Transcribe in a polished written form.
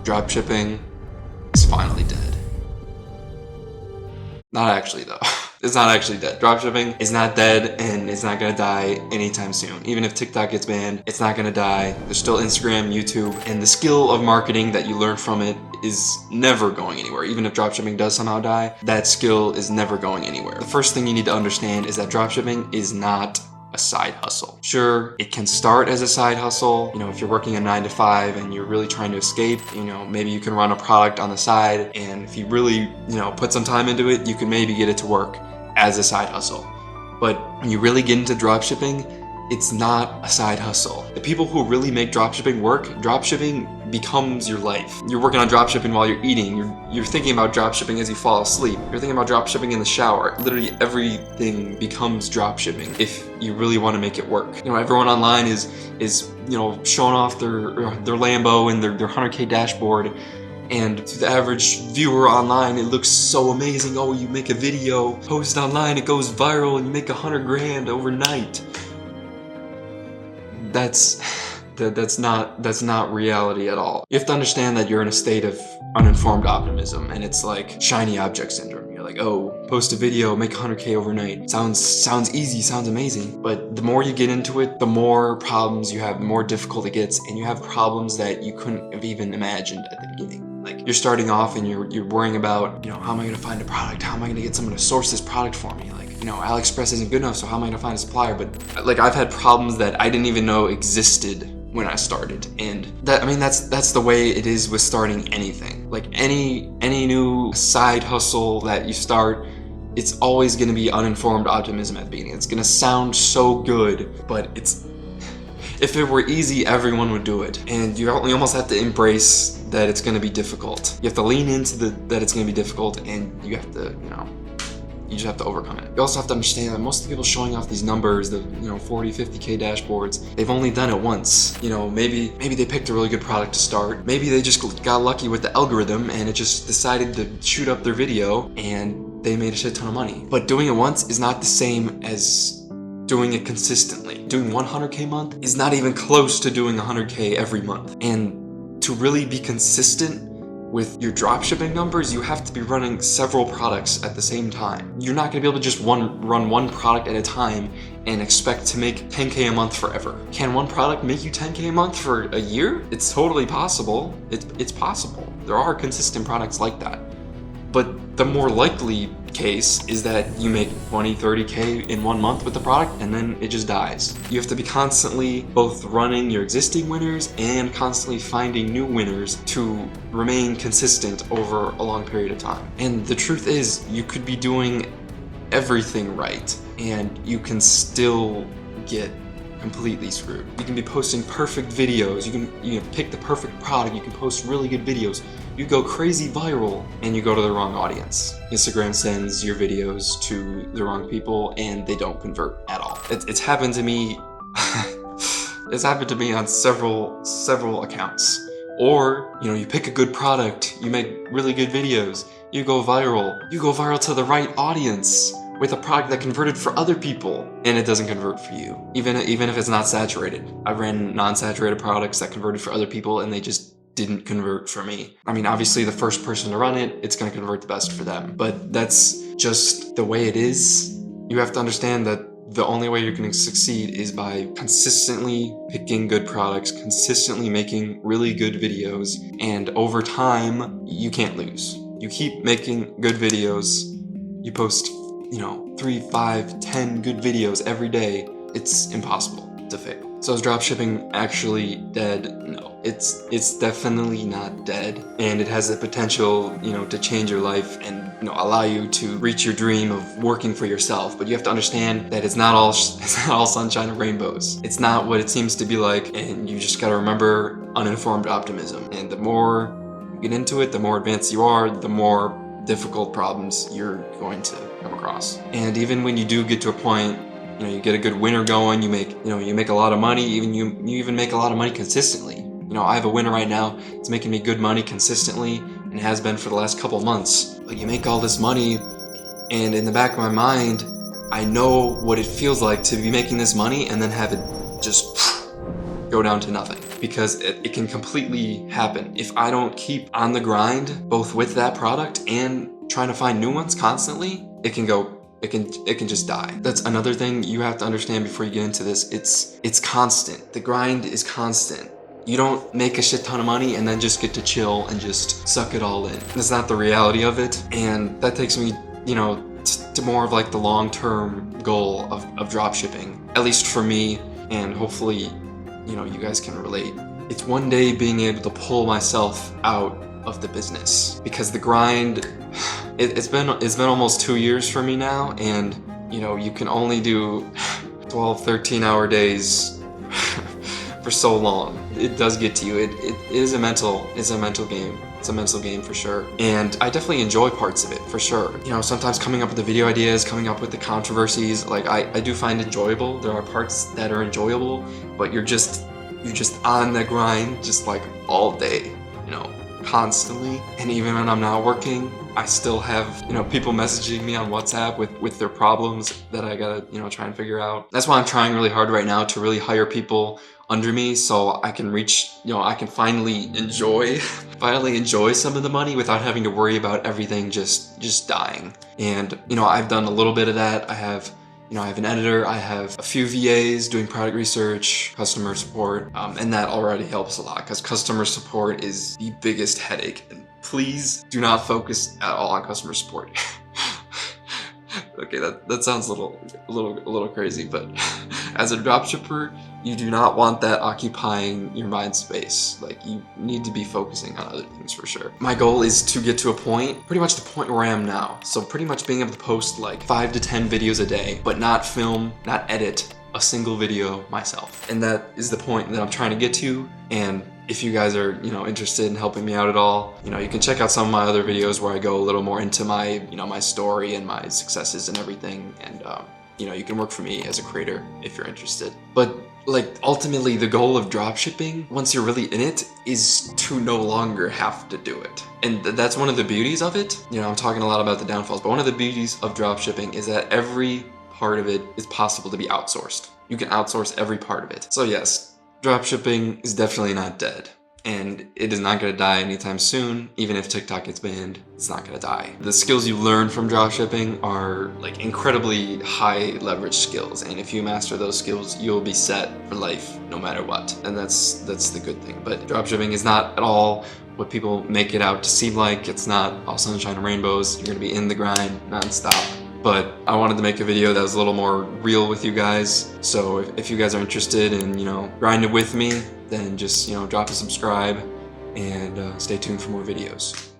Dropshipping is finally dead. Not actually though. It's not actually dead. Dropshipping is not dead, and it's not gonna die anytime soon. Even if TikTok gets banned, it's not gonna die. There's still Instagram, YouTube, and the skill of marketing that you learn from it is never going anywhere. Even if dropshipping does somehow die, that skill is never going anywhere. The first thing you need to understand is that dropshipping is not a side hustle. Sure, it can start as a side hustle. If you're working a 9 to 5 and you're really trying to escape, maybe you can run a product on the side, and if you really, put some time into it, you can maybe get it to work as a side hustle. But when you really get into dropshipping, it's not a side hustle. The people who really make dropshipping work, dropshipping becomes your life. You're working on dropshipping while you're eating. You're thinking about dropshipping as you fall asleep. You're thinking about dropshipping in the shower. Literally everything becomes dropshipping if you really want to make it work. Everyone online is showing off their Lambo and their 100K dashboard. And to the average viewer online, it looks so amazing. Oh, you make a video, post it online, it goes viral, and you make $100,000 overnight. That's not reality at all. You have to understand that you're in a state of uninformed optimism, and it's like shiny object syndrome. You're like, oh, post a video, make $100K overnight. Sounds easy, sounds amazing. But the more you get into it, the more problems you have, the more difficult it gets, and you have problems that you couldn't have even imagined at the beginning. Like, you're starting off and you're worrying about, how am I gonna find a product? How am I gonna get someone to source this product for me? Like, AliExpress isn't good enough, so how am I gonna find a supplier? But like, I've had problems that I didn't even know existed when I started, and that's the way it is with starting anything. Like any new side hustle that you start, it's always gonna be uninformed optimism at the beginning. It's gonna sound so good, but if it were easy, everyone would do it. And you almost have to embrace that it's gonna be difficult. You have to lean into that it's gonna be difficult, and you have to, you just have to overcome it. You also have to understand that most of the people showing off these numbers, the 40, 50K dashboards, they've only done it once. Maybe they picked a really good product to start. Maybe they just got lucky with the algorithm and it just decided to shoot up their video and they made a shit ton of money. But doing it once is not the same as doing it consistently. Doing 100K a month is not even close to doing 100K every month. And to really be consistent with your dropshipping numbers, you have to be running several products at the same time. You're not gonna be able to just run one product at a time and expect to make 10K a month forever. Can one product make you 10K a month for a year? It's totally possible. It's possible. There are consistent products like that. But the more likely case is that you make 20, 30K in 1 month with the product and then it just dies. You have to be constantly both running your existing winners and constantly finding new winners to remain consistent over a long period of time. And the truth is, you could be doing everything right and you can still get completely screwed. You can be posting perfect videos, you can pick the perfect product, you can post really good videos, you go crazy viral, and you go to the wrong audience. Instagram sends your videos to the wrong people and they don't convert at all. It's happened to me it's happened to me on several accounts. Or, you pick a good product, you make really good videos, you go viral to the right audience with a product that converted for other people, and it doesn't convert for you, even if it's not saturated. I ran non-saturated products that converted for other people and they just didn't convert for me. Obviously the first person to run it, it's gonna convert the best for them, but that's just the way it is. You have to understand that the only way you're gonna succeed is by consistently picking good products, consistently making really good videos, and over time, you can't lose. You keep making good videos, you post 3, 5, 10 good videos every day, it's impossible to fail. So is dropshipping actually dead? No, it's definitely not dead, and it has the potential, to change your life and allow you to reach your dream of working for yourself. But you have to understand that it's not all sunshine and rainbows. It's not what it seems to be like, and you just gotta remember uninformed optimism. And the more you get into it, the more advanced you are, the more difficult problems you're going to come across. And even when you do get to a point, you get a good winner going, you make a lot of money, you even make a lot of money consistently. I have a winner right now, it's making me good money consistently and has been for the last couple months. But you make all this money, and in the back of my mind, I know what it feels like to be making this money and then have it just go down to nothing. because it can completely happen. If I don't keep on the grind, both with that product and trying to find new ones constantly, it can just die. That's another thing you have to understand before you get into this. It's constant. The grind is constant. You don't make a shit ton of money and then just get to chill and just suck it all in. That's not the reality of it. And that takes me, to more of like the long-term goal of dropshipping, at least for me, and hopefully, you guys can relate. It's one day being able to pull myself out of the business, because the grind, it's been almost 2 years for me now, and you can only do 12, 13-hour days for so long. It does get to you. It is a mental game. It's a mental game for sure. And I definitely enjoy parts of it for sure. Sometimes coming up with the video ideas, coming up with the controversies, like I do find enjoyable. There are parts that are enjoyable, but you're just on the grind, just like all day, constantly. And even when I'm not working, I still have, people messaging me on WhatsApp with their problems that I gotta, try and figure out. That's why I'm trying really hard right now to really hire people under me, so I can reach, I can finally enjoy some of the money without having to worry about everything just dying. And, I've done a little bit of that. I have an editor, I have a few VAs doing product research, customer support, and that already helps a lot, because customer support is the biggest headache. And please do not focus at all on customer support. Okay, that sounds a little crazy, but as a dropshipper, you do not want that occupying your mind space. Like, you need to be focusing on other things for sure. My goal is to get to a point, pretty much the point where I am now. So pretty much being able to post like 5 to 10 videos a day, but not film, not edit a single video myself. And that is the point that I'm trying to get to. And if you guys are, interested in helping me out at all, you can check out some of my other videos where I go a little more into my, my story and my successes and everything. And, you can work for me as a creator if you're interested. But ultimately the goal of dropshipping, once you're really in it, is to no longer have to do it. And that's one of the beauties of it. I'm talking a lot about the downfalls, but one of the beauties of dropshipping is that every part of it is possible to be outsourced. You can outsource every part of it. So yes, dropshipping is definitely not dead. And it is not going to die anytime soon. Even if TikTok gets banned, it's not going to die. The skills you learn from dropshipping are incredibly high leverage skills. And if you master those skills, you'll be set for life no matter what. And that's the good thing. But dropshipping is not at all what people make it out to seem like. It's not all sunshine and rainbows. You're going to be in the grind nonstop. But I wanted to make a video that was a little more real with you guys. So if you guys are interested in, grinding with me, then just, drop a subscribe and stay tuned for more videos.